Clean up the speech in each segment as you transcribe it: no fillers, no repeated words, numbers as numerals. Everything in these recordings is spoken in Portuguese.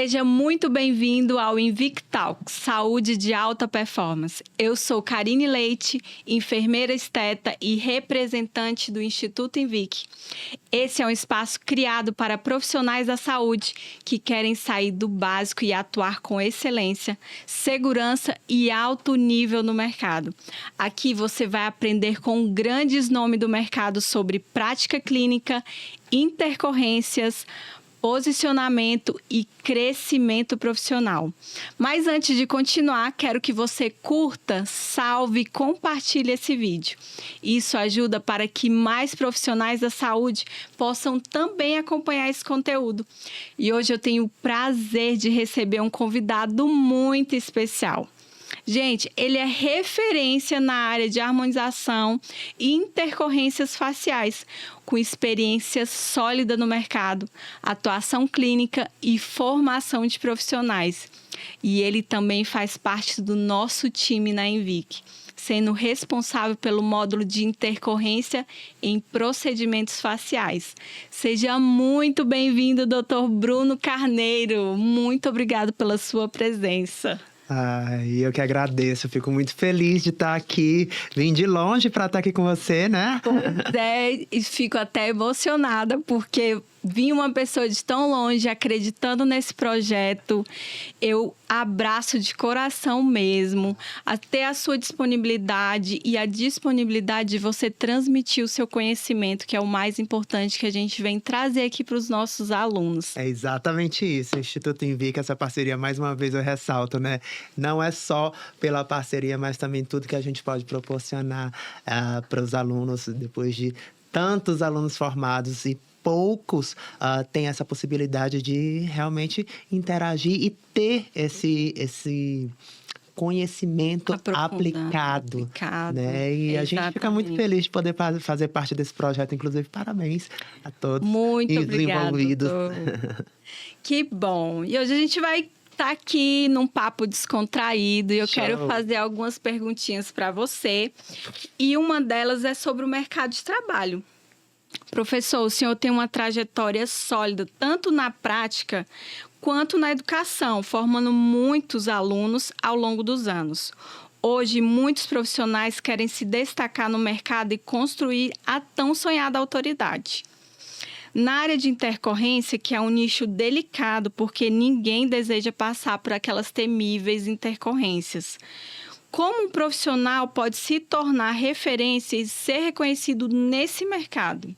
Seja muito bem-vindo ao Invictalks, Saúde de Alta Performance. Eu sou Karine Leite, enfermeira esteta e representante do Instituto Invic. Esse é um espaço criado para profissionais da saúde que querem sair do básico e atuar com excelência, segurança e alto nível no mercado. Aqui você vai aprender com grandes nomes do mercado sobre prática clínica, intercorrências, posicionamento e crescimento profissional. Mas antes de continuar, quero que você curta, salve e compartilhe esse vídeo. Isso ajuda para que mais profissionais da saúde possam também acompanhar esse conteúdo. E hoje eu tenho o prazer de receber um convidado muito especial. Gente, ele é referência na área de harmonização e intercorrências faciais, com experiência sólida no mercado, atuação clínica e formação de profissionais. E ele também faz parte do nosso time na Invic, sendo responsável pelo módulo de intercorrência em procedimentos faciais. Seja muito bem-vindo, Dr. Bruno Carneiro. Muito obrigado pela sua presença. Eu que agradeço, eu fico muito feliz de estar aqui. Vim de longe para estar aqui com você, né? Pois é, e fico até emocionada, porque vi uma pessoa de tão longe acreditando nesse projeto. Eu abraço de coração mesmo, até a sua disponibilidade e a disponibilidade de você transmitir o seu conhecimento, que é o mais importante que a gente vem trazer aqui para os nossos alunos. É exatamente isso. O Instituto Invic, essa parceria, mais uma vez eu ressalto, né? Não é só pela parceria, mas também tudo que a gente pode proporcionar para os alunos, depois de tantos alunos formados e poucos têm essa possibilidade de realmente interagir e ter esse conhecimento aplicado, né? E a gente fica muito feliz de poder fazer parte desse projeto. Inclusive, parabéns a todos muito envolvidos. Que bom! E hoje a gente vai estar aqui num papo descontraído e eu quero fazer algumas perguntinhas para você. E uma delas é sobre o mercado de trabalho. Professor, o senhor tem uma trajetória sólida, tanto na prática quanto na educação, formando muitos alunos ao longo dos anos. Hoje, muitos profissionais querem se destacar no mercado e construir a tão sonhada autoridade. Na área de intercorrência, que é um nicho delicado, porque ninguém deseja passar por aquelas temíveis intercorrências. Como um profissional pode se tornar referência e ser reconhecido nesse mercado?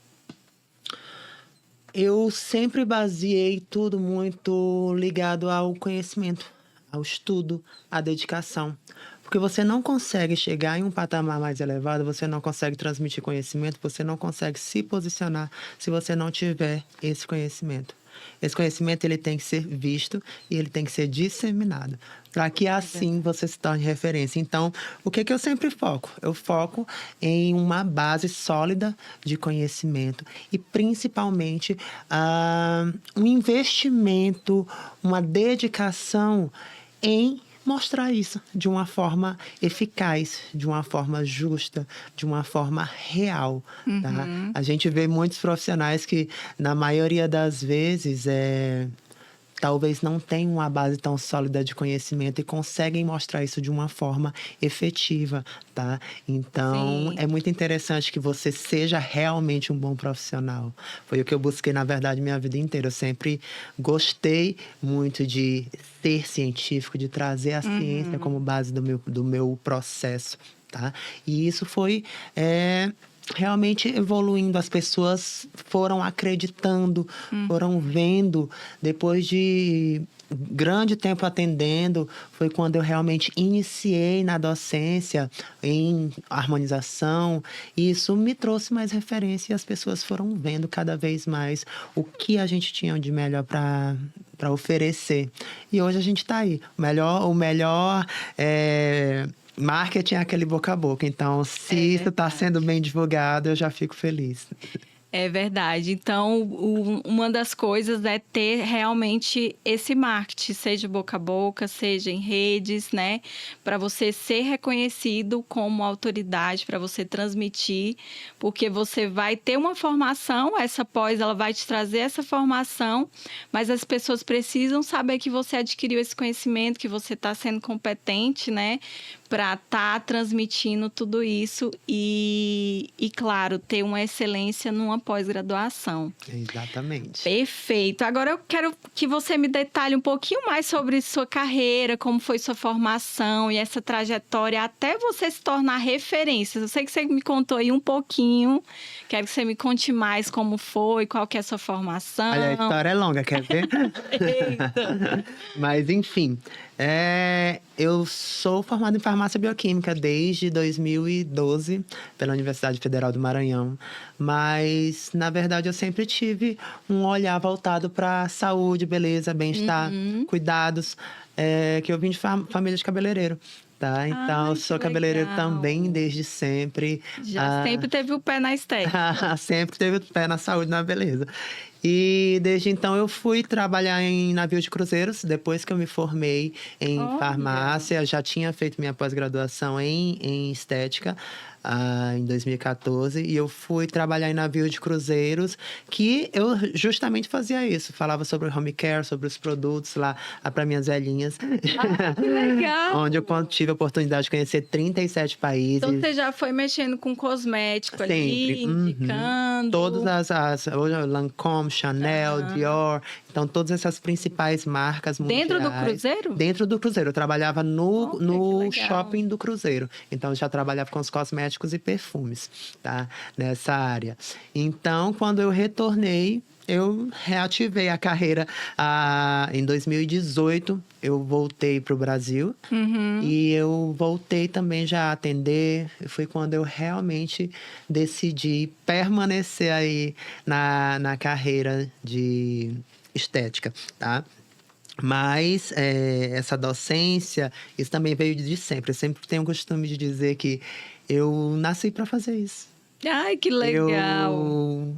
Eu sempre baseei tudo muito ligado ao conhecimento, ao estudo, à dedicação. Porque você não consegue chegar em um patamar mais elevado, você não consegue transmitir conhecimento, você não consegue se posicionar se você não tiver esse conhecimento. Esse conhecimento ele tem que ser visto e ele tem que ser disseminado, para que assim você se torne referência. Então, o que eu sempre foco? Eu foco em uma base sólida de conhecimento e, principalmente, um investimento, uma dedicação em mostrar isso de uma forma eficaz, de uma forma justa, de uma forma real, tá? A gente vê muitos profissionais que, na maioria das vezes, talvez não tenham uma base tão sólida de conhecimento e conseguem mostrar isso de uma forma efetiva, tá? Então, Sim. É muito interessante que você seja realmente um bom profissional. Foi o que eu busquei, na verdade, minha vida inteira. Eu sempre gostei muito de ser científico, de trazer a ciência como base do meu processo, tá? E isso foi realmente evoluindo. As pessoas foram acreditando, foram vendo. Depois de grande tempo atendendo, foi quando eu realmente iniciei na docência em harmonização. E isso me trouxe mais referência e as pessoas foram vendo cada vez mais o que a gente tinha de melhor para oferecer. E hoje a gente está aí. O melhor marketing é aquele boca a boca. Então, se isso está sendo bem divulgado, eu já fico feliz. É verdade. Então, uma das coisas é ter realmente esse marketing, seja boca a boca, seja em redes, né? Para você ser reconhecido como autoridade, para você transmitir, porque você vai ter uma formação, essa pós, ela vai te trazer essa formação, mas as pessoas precisam saber que você adquiriu esse conhecimento, que você está sendo competente, né? Para estar transmitindo tudo isso e, claro, ter uma excelência numa pós-graduação. Exatamente. Perfeito. Agora eu quero que você me detalhe um pouquinho mais sobre sua carreira, como foi sua formação e essa trajetória até você se tornar referência. Eu sei que você me contou aí um pouquinho, quero que você me conte mais como foi, qual que é a sua formação. Olha, a história é longa, quer ver? Eita. Mas, enfim, eu sou formado em farmácia bioquímica desde 2012, pela Universidade Federal do Maranhão. Mas, na verdade, eu sempre tive um olhar voltado para saúde, beleza, bem-estar, cuidados, que eu vim de família de cabeleireiro. Tá? Então, eu sou cabeleireiro também desde sempre. Já sempre teve o pé na estética. Sempre teve o pé na saúde e na beleza. E desde então eu fui trabalhar em navio de cruzeiros. Depois que eu me formei em farmácia, já tinha feito minha pós-graduação em estética. Em 2014, e eu fui trabalhar em navio de cruzeiros, que eu justamente fazia isso. Falava sobre home care, sobre os produtos lá para minhas velhinhas. Que legal! Onde eu tive a oportunidade de conhecer 37 países. Então, você já foi mexendo com cosmético ali, indicando... Todas hoje, Lancôme, Chanel, Dior. Então, todas essas principais marcas mundiais. Dentro do cruzeiro? Dentro do cruzeiro. Eu trabalhava no shopping do cruzeiro. Então, eu já trabalhava com os cosméticos e perfumes, tá? Nessa área. Então, quando eu retornei, eu reativei a carreira em 2018. Eu voltei para o Brasil e eu voltei também já a atender. Foi quando eu realmente decidi permanecer aí na carreira de estética, tá? Mas essa docência, isso também veio de sempre. Eu sempre tenho o costume de dizer que eu nasci para fazer isso. Ai, que legal! Eu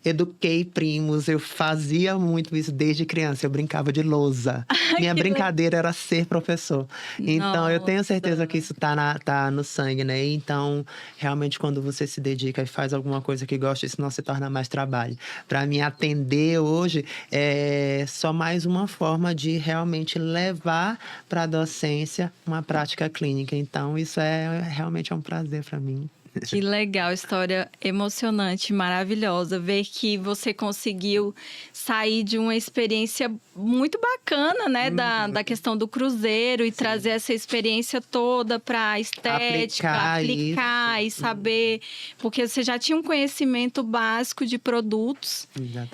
eduquei primos, eu fazia muito isso desde criança. Eu brincava de lousa. Minha brincadeira era ser professor. Então, eu tenho certeza que isso tá no sangue, né? Então, realmente, quando você se dedica e faz alguma coisa que gosta, isso não se torna mais trabalho. Para mim, atender hoje é só mais uma forma de realmente levar para a docência uma prática clínica. Então, isso realmente é um prazer para mim. Que legal, história emocionante, maravilhosa. Ver que você conseguiu sair de uma experiência muito bacana, né? Da questão do cruzeiro e trazer essa experiência toda para a estética, aplicar e saber. Porque você já tinha um conhecimento básico de produtos,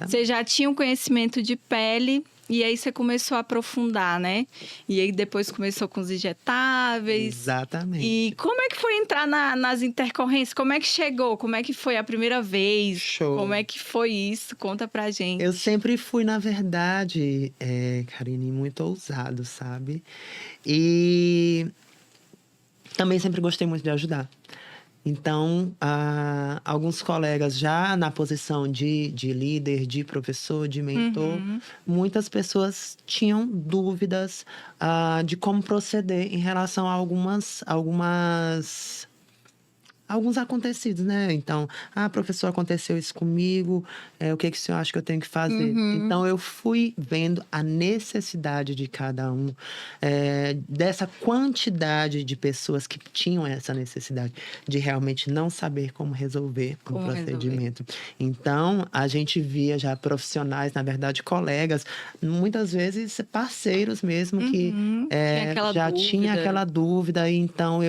você já tinha um conhecimento de pele. E aí você começou a aprofundar, né? E aí depois começou com os injetáveis. Exatamente. E como é que foi entrar nas intercorrências? Como é que chegou? Como é que foi a primeira vez? Show. Como é que foi isso? Conta pra gente. Eu sempre fui, na verdade, Karine, muito ousado, sabe? E também sempre gostei muito de ajudar. Então, alguns colegas já na posição de líder, de professor, de mentor, muitas pessoas tinham dúvidas de como proceder em relação a alguns acontecidos, né? Então, professor, aconteceu isso comigo, o que o senhor acha que eu tenho que fazer? Então, eu fui vendo a necessidade de cada um, dessa quantidade de pessoas que tinham essa necessidade de realmente não saber como resolver um procedimento. Então, a gente via já profissionais, na verdade, colegas, muitas vezes parceiros mesmo, que já tinha aquela dúvida. Então,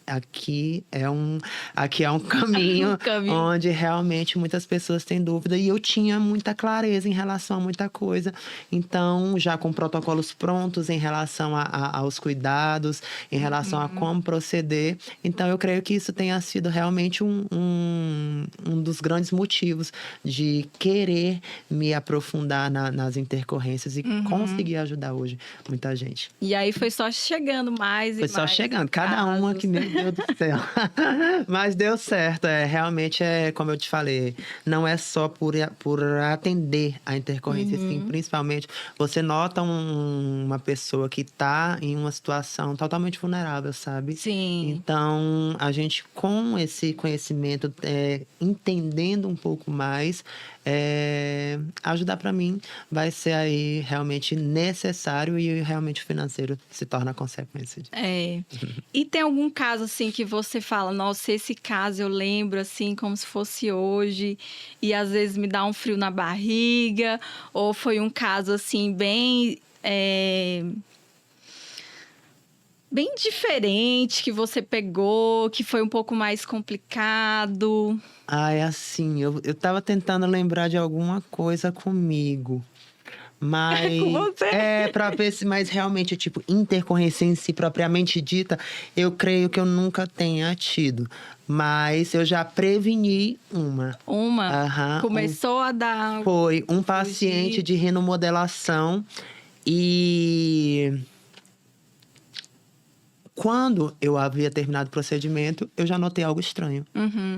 Aqui é um caminho onde realmente muitas pessoas têm dúvida. E eu tinha muita clareza em relação a muita coisa. Então, já com protocolos prontos em relação aos cuidados, em relação a como proceder. Então, eu creio que isso tenha sido realmente um dos grandes motivos de querer me aprofundar nas intercorrências e conseguir ajudar hoje muita gente. E aí foi só chegando mais e mais. Foi só chegando. Cada uma que, meu Deus do céu. Mas deu certo. Realmente como eu te falei, não é só por atender a intercorrência, sim, principalmente você nota uma pessoa que está em uma situação totalmente vulnerável, sabe? Sim. Então, a gente, com esse conhecimento, entendendo um pouco mais, ajudar para mim vai ser aí realmente necessário e realmente o financeiro se torna a consequência. E tem algum caso assim que você fala, nossa, esse caso eu lembro assim como se fosse hoje e às vezes me dá um frio na barriga, ou foi um caso assim bem bem diferente que você pegou, que foi um pouco mais complicado? É assim, eu tava tentando lembrar de alguma coisa comigo. Mas Com você? pra ver se mais realmente, tipo, intercorrência em si propriamente dita, eu creio que eu nunca tenha tido. Mas eu já preveni uma. Uma? Começou a dar... Foi um paciente de rinomodelação e... Quando eu havia terminado o procedimento, eu já notei algo estranho.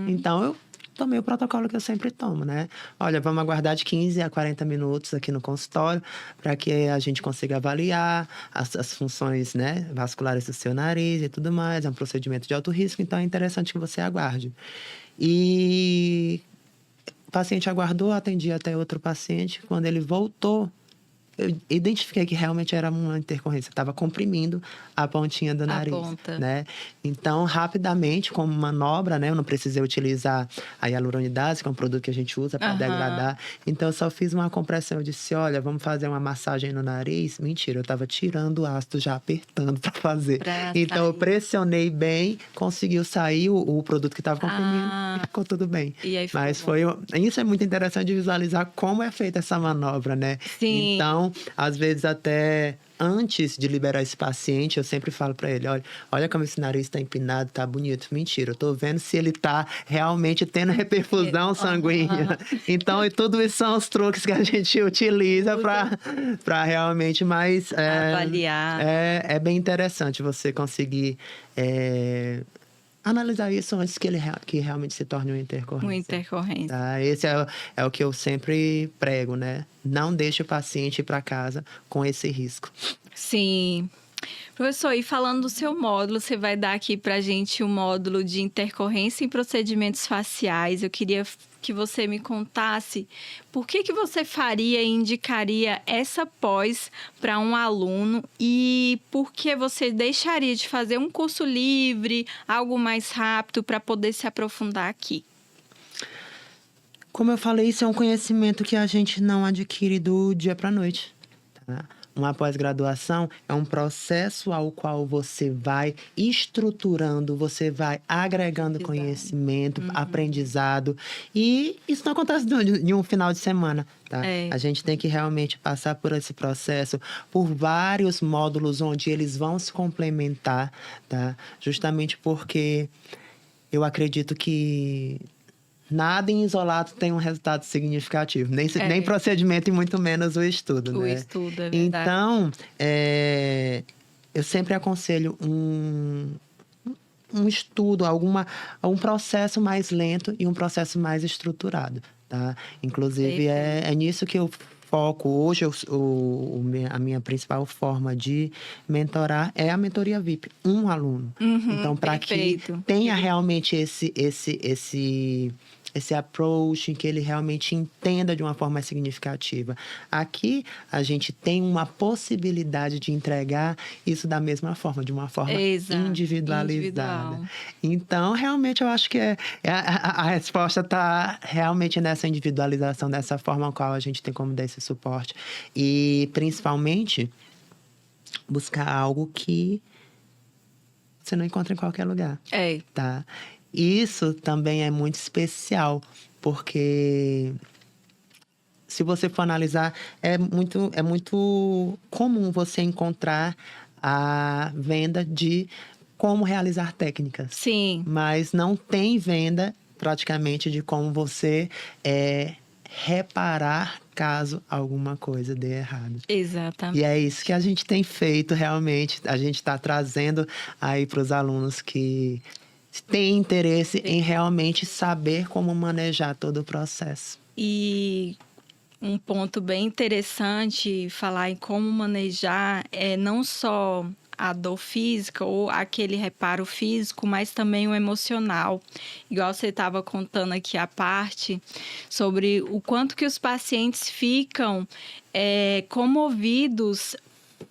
Então, eu tomei o protocolo que eu sempre tomo, né? Olha, vamos aguardar de 15 a 40 minutos aqui no consultório para que a gente consiga avaliar as funções, né, vasculares do seu nariz e tudo mais. É um procedimento de alto risco, então é interessante que você aguarde. E o paciente aguardou, atendi até outro paciente. Quando ele voltou, eu identifiquei que realmente era uma intercorrência. Estava comprimindo a pontinha do nariz, né? Então, rapidamente, como manobra, né? Eu não precisei utilizar a hialuronidase, que é um produto que a gente usa para degradar. Então, eu só fiz uma compressão. Eu disse, olha, vamos fazer uma massagem no nariz? Mentira, eu estava tirando o ácido, já apertando para fazer. Então, eu pressionei bem, conseguiu sair o produto que estava comprimindo e ficou tudo bem. E aí Mas isso é muito interessante de visualizar como é feita essa manobra, né? Sim. Então, às vezes até antes de liberar esse paciente, eu sempre falo para ele, olha como esse nariz está empinado, tá bonito. Mentira, eu tô vendo se ele tá realmente tendo reperfusão sanguínea. Então, tudo isso são os truques que a gente utiliza para realmente mais... avaliar. É bem interessante você conseguir... analisar isso antes que realmente se torne uma intercorrência. Uma intercorrência. Tá? Esse é o que eu sempre prego, né? Não deixe o paciente ir para casa com esse risco. Sim. Professor, e falando do seu módulo, você vai dar aqui para a gente um módulo de intercorrência em procedimentos faciais. Eu queria que você me contasse por que você faria e indicaria essa pós para um aluno e por que você deixaria de fazer um curso livre, algo mais rápido para poder se aprofundar aqui. Como eu falei, isso é um conhecimento que a gente não adquire do dia para a noite, tá? Uma pós-graduação é um processo ao qual você vai estruturando, você vai agregando conhecimento, aprendizado. E isso não acontece em um final de semana, tá? A gente tem que realmente passar por esse processo, por vários módulos onde eles vão se complementar, tá? Justamente porque eu acredito que nada em isolado tem um resultado significativo. Nem procedimento e muito menos o estudo, né? O estudo, é verdade. Então, eu sempre aconselho um estudo, um processo mais lento e um processo mais estruturado, tá? Inclusive, é nisso que eu foco. Hoje, a minha principal forma de mentorar é a mentoria VIP, um aluno. Então, para que tenha realmente esse approach, em que ele realmente entenda de uma forma mais significativa. Aqui, a gente tem uma possibilidade de entregar isso da mesma forma, de uma forma individualizada. Então, realmente, eu acho que a resposta está realmente nessa individualização, dessa forma qual a gente tem como dar esse suporte. E, principalmente, buscar algo que você não encontra em qualquer lugar. Tá? Isso também é muito especial, porque se você for analisar, é muito comum você encontrar a venda de como realizar técnicas. Sim. Mas não tem venda praticamente de como você reparar caso alguma coisa dê errado. Exatamente. E é isso que a gente tem feito realmente. A gente está trazendo aí para os alunos que têm interesse em realmente saber como manejar todo o processo. E um ponto bem interessante falar em como manejar é não só a dor física ou aquele reparo físico, mas também o emocional. Igual você estava contando aqui a parte sobre o quanto que os pacientes ficam comovidos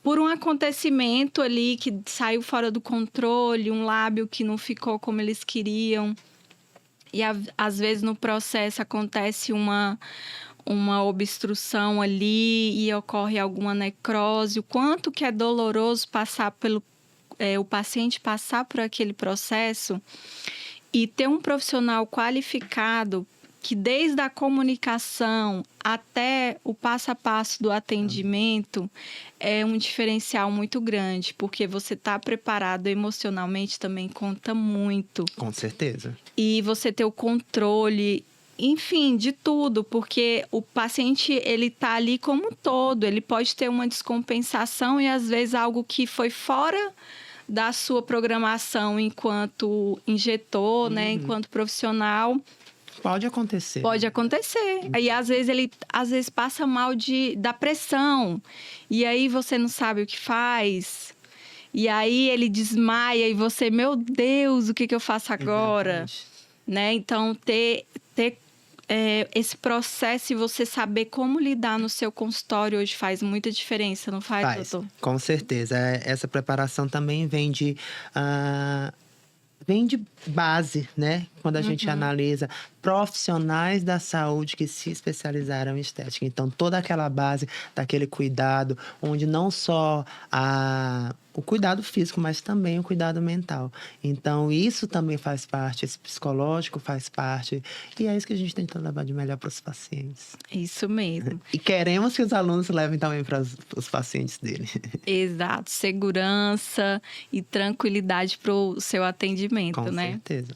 por um acontecimento ali que saiu fora do controle, um lábio que não ficou como eles queriam. E às vezes no processo acontece uma obstrução ali e ocorre alguma necrose. O quanto que é doloroso passar o paciente passar por aquele processo e ter um profissional qualificado que desde a comunicação até o passo a passo do atendimento é um diferencial muito grande, porque você está preparado emocionalmente também conta muito. Com certeza. E você ter o controle, enfim, de tudo, porque o paciente, ele tá ali como um todo, ele pode ter uma descompensação e às vezes algo que foi fora da sua programação enquanto injetor, né, enquanto profissional. Pode acontecer. Pode acontecer. Aí, às vezes, ele passa mal da pressão. E aí, você não sabe o que faz. E aí, ele desmaia e você, meu Deus, o que eu faço agora? Né? Então, ter esse processo e você saber como lidar no seu consultório hoje faz muita diferença, não faz, doutor? Com certeza. Essa preparação também vem de base, né? Quando a gente analisa profissionais da saúde que se especializaram em estética. Então, toda aquela base daquele cuidado, onde não só o cuidado físico, mas também o cuidado mental. Então, isso também faz parte, esse psicológico faz parte. E é isso que a gente tenta levar de melhor para os pacientes. Isso mesmo. E queremos que os alunos levem também para os pacientes dele. Exato. Segurança e tranquilidade para o seu atendimento, né? Com certeza.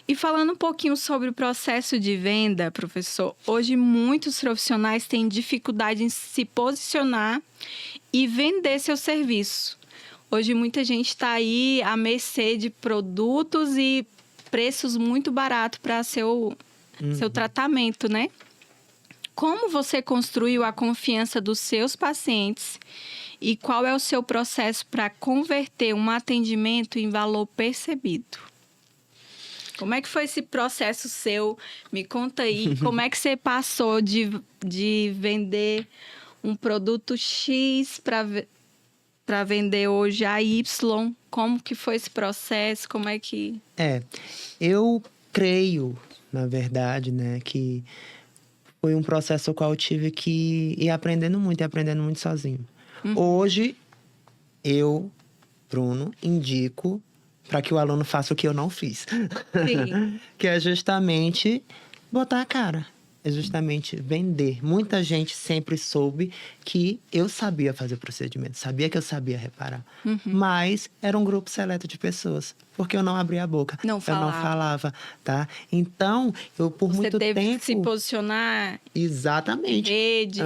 E falando um pouquinho sobre o processo de venda, professor, hoje muitos profissionais têm dificuldade em se posicionar e vender seu serviço. Hoje muita gente está aí à mercê de produtos e preços muito baratos para seu tratamento, né? Como você construiu a confiança dos seus pacientes e qual é o seu processo para converter um atendimento em valor percebido? Como é que foi esse processo seu? Me conta aí, como é que você passou de vender um produto X para vender hoje a Y? Como que foi esse processo? Como é que... Eu creio, na verdade, né, que foi um processo ao qual eu tive que ir aprendendo muito sozinho. Hoje, eu, Bruno, indico para que o aluno faça o que eu não fiz. Sim. Que é justamente botar a cara. É justamente vender. Muita gente sempre soube que eu sabia fazer o procedimento, sabia que eu sabia reparar. Mas era um grupo seleto de pessoas, porque eu não abria a boca. Eu não falava, tá? Então, eu por muito tempo... Você teve que se posicionar... Exatamente. Redes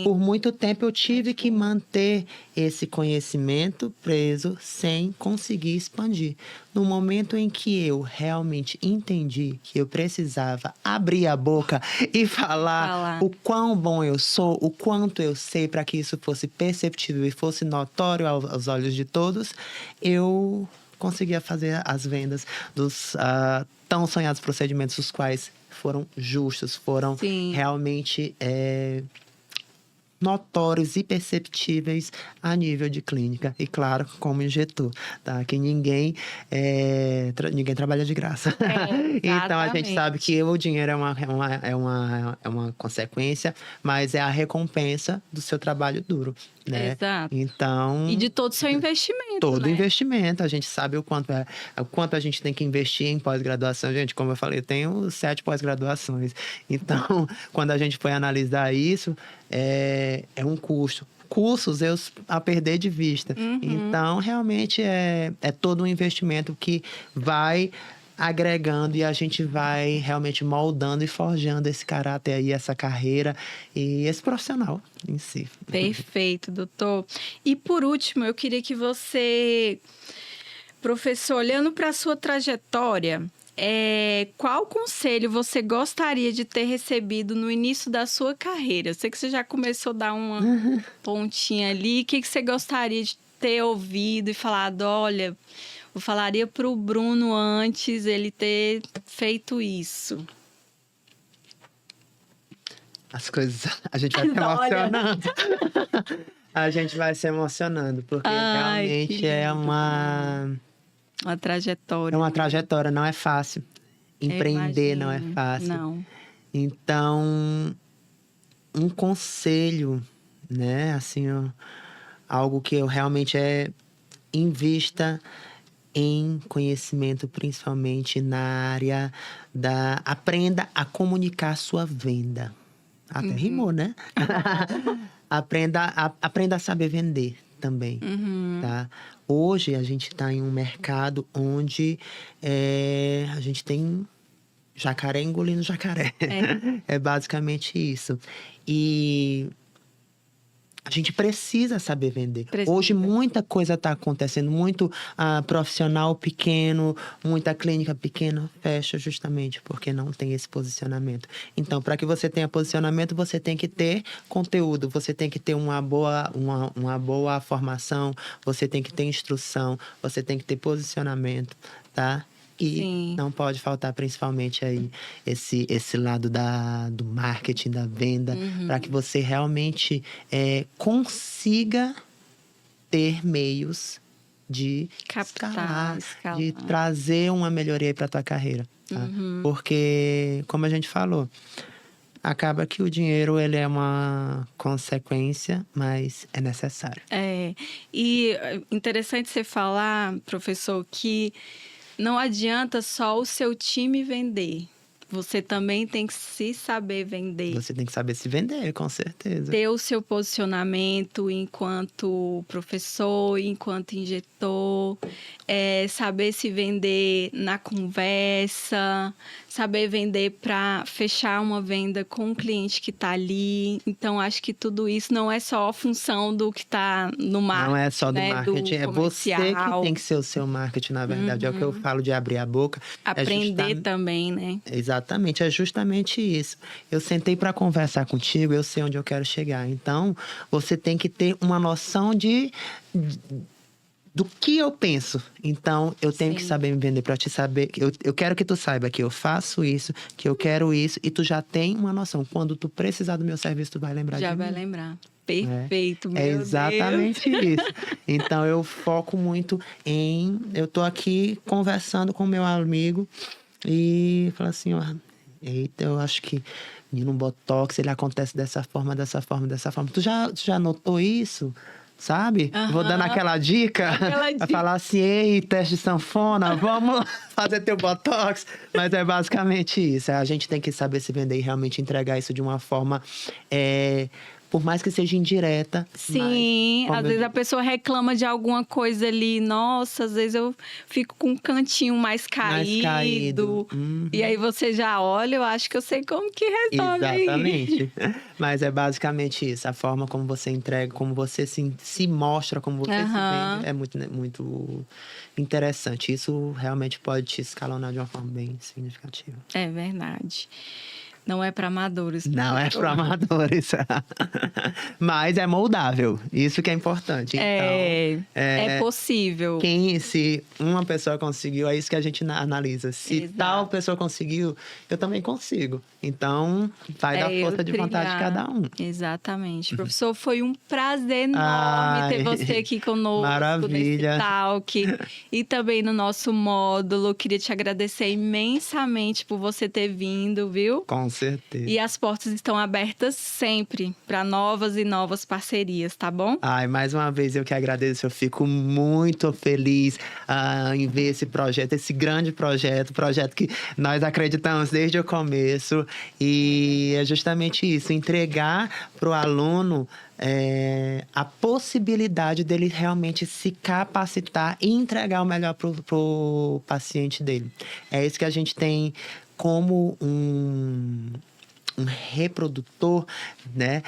Por muito tempo eu tive que manter esse conhecimento preso sem conseguir expandir. No momento em que eu realmente entendi que eu precisava abrir a boca e falar o quão bom eu sou, o quanto eu sei, para que isso fosse perceptível e fosse notório aos olhos de todos, eu conseguia fazer as vendas dos tão sonhados procedimentos, os quais foram justos, foram realmente notórios e perceptíveis a nível de clínica. E claro, como injetor, tá? Que ninguém trabalha de graça. Então, a gente sabe que o dinheiro é uma consequência, mas é a recompensa do seu trabalho duro, né? Exato. Então... E de todo o seu investimento, Todo né? investimento. A gente sabe o quanto a gente tem que investir em pós-graduação. Gente, como eu falei, eu tenho 7 pós-graduações. Então, quando a gente foi analisar isso, é um custo. Cursos a perder de vista. Então, realmente, é todo um investimento que vai agregando e a gente vai realmente moldando e forjando esse caráter aí, essa carreira e esse profissional em si. Perfeito, doutor. E por último, eu queria que você, professor, olhando para a sua trajetória, qual conselho você gostaria de ter recebido no início da sua carreira? Eu sei que você já começou a dar uma pontinha ali. O que você gostaria de ter ouvido e falado? Olha, eu falaria para o Bruno antes ele ter feito isso. As coisas, a gente vai se emocionando. A gente vai se emocionando, porque realmente é uma trajetória. É uma trajetória, não é fácil. Empreender não é fácil. Não. Então, um conselho, né? Assim, algo que eu realmente invista em conhecimento, principalmente na área da... Aprenda a comunicar a sua venda. Até rimou, né? Aprenda a saber vender também, tá? Hoje, a gente está em um mercado onde a gente tem jacaré engolindo jacaré. É basicamente isso. E a gente precisa saber vender. Hoje, muita coisa está acontecendo. Muito profissional pequeno, muita clínica pequena fecha justamente porque não tem esse posicionamento. Então, para que você tenha posicionamento, você tem que ter conteúdo. Você tem que ter uma boa formação. Você tem que ter instrução. Você tem que ter posicionamento, tá? E não pode faltar, principalmente, aí esse lado do marketing, da venda, para que você realmente consiga ter meios de escalar, de trazer uma melhoria para a tua carreira. Tá? Porque, como a gente falou, acaba que o dinheiro ele é uma consequência, mas é necessário. E interessante você falar, professor, que não adianta só o seu time vender. Você também tem que se saber vender. Você tem que saber se vender, com certeza. Ter o seu posicionamento enquanto professor, enquanto injetor. Saber se vender na conversa. Saber vender para fechar uma venda com o cliente que está ali. Então, acho que tudo isso não é só a função do que está no marketing. Não é só do marketing, do é você que tem que ser o seu marketing, na verdade. É o que eu falo de abrir a boca. Aprender também, né? Exatamente, é justamente isso. Eu sentei para conversar contigo, eu sei onde eu quero chegar. Então, você tem que ter uma noção do que eu penso. Então, eu tenho que saber me vender para te saber. Eu quero que tu saiba que eu faço isso, que eu quero isso. E tu já tem uma noção. Quando tu precisar do meu serviço, tu vai lembrar de mim. Já vai lembrar. Perfeito, meu Deus. É exatamente isso. Então, eu foco muito em... Eu tô aqui conversando com o meu amigo e falo assim, ó... Eita, eu acho que no Botox ele acontece dessa forma, dessa forma, dessa forma. Tu já notou isso? Sabe? Vou dando aquela dica. Vai falar assim, ei, teste de sanfona, vamos fazer teu Botox. Mas é basicamente isso. A gente tem que saber se vender e realmente entregar isso de uma forma... por mais que seja indireta. Sim, às vezes a pessoa reclama de alguma coisa ali. Nossa, às vezes eu fico com um cantinho mais caído. E aí você já olha, eu acho que eu sei como que resolve. Exatamente. Mas é basicamente isso. A forma como você entrega, como você se mostra, como você se vende, é muito interessante. Isso realmente pode te escalonar de uma forma bem significativa. É verdade. Não é para amadores. Não é para amadores. Mas é moldável. Isso que é importante. Então, é possível. Se uma pessoa conseguiu, é isso que a gente analisa. Se tal pessoa conseguiu, eu também consigo. Então, vai da força de vontade de cada um. Exatamente. Professor, foi um prazer enorme ter você aqui conosco. Maravilha. Nesse talk. E também no nosso módulo. Queria te agradecer imensamente por você ter vindo, viu? Com certeza. E as portas estão abertas sempre para novas e novas parcerias, tá bom? Ai, mais uma vez eu que agradeço. Eu fico muito feliz em ver esse projeto, esse grande projeto que nós acreditamos desde o começo. E é justamente isso, entregar para o aluno a possibilidade dele realmente se capacitar e entregar o melhor pro paciente dele. É isso que a gente tem como um reprodutor, né?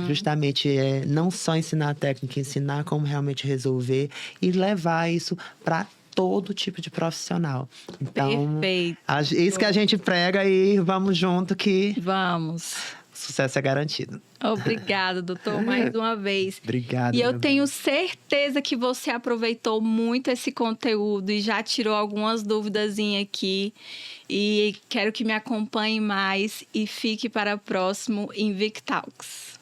Justamente não só ensinar a técnica, ensinar como realmente resolver e levar isso para todo tipo de profissional. Então, Perfeito. Isso que a gente prega e vamos junto que Vamos. o sucesso é garantido. Obrigada, doutor, mais uma vez. Obrigado. E eu tenho certeza que você aproveitou muito esse conteúdo e já tirou algumas duvidazinhas aqui. E quero que me acompanhe mais e fique para o próximo Invictalks.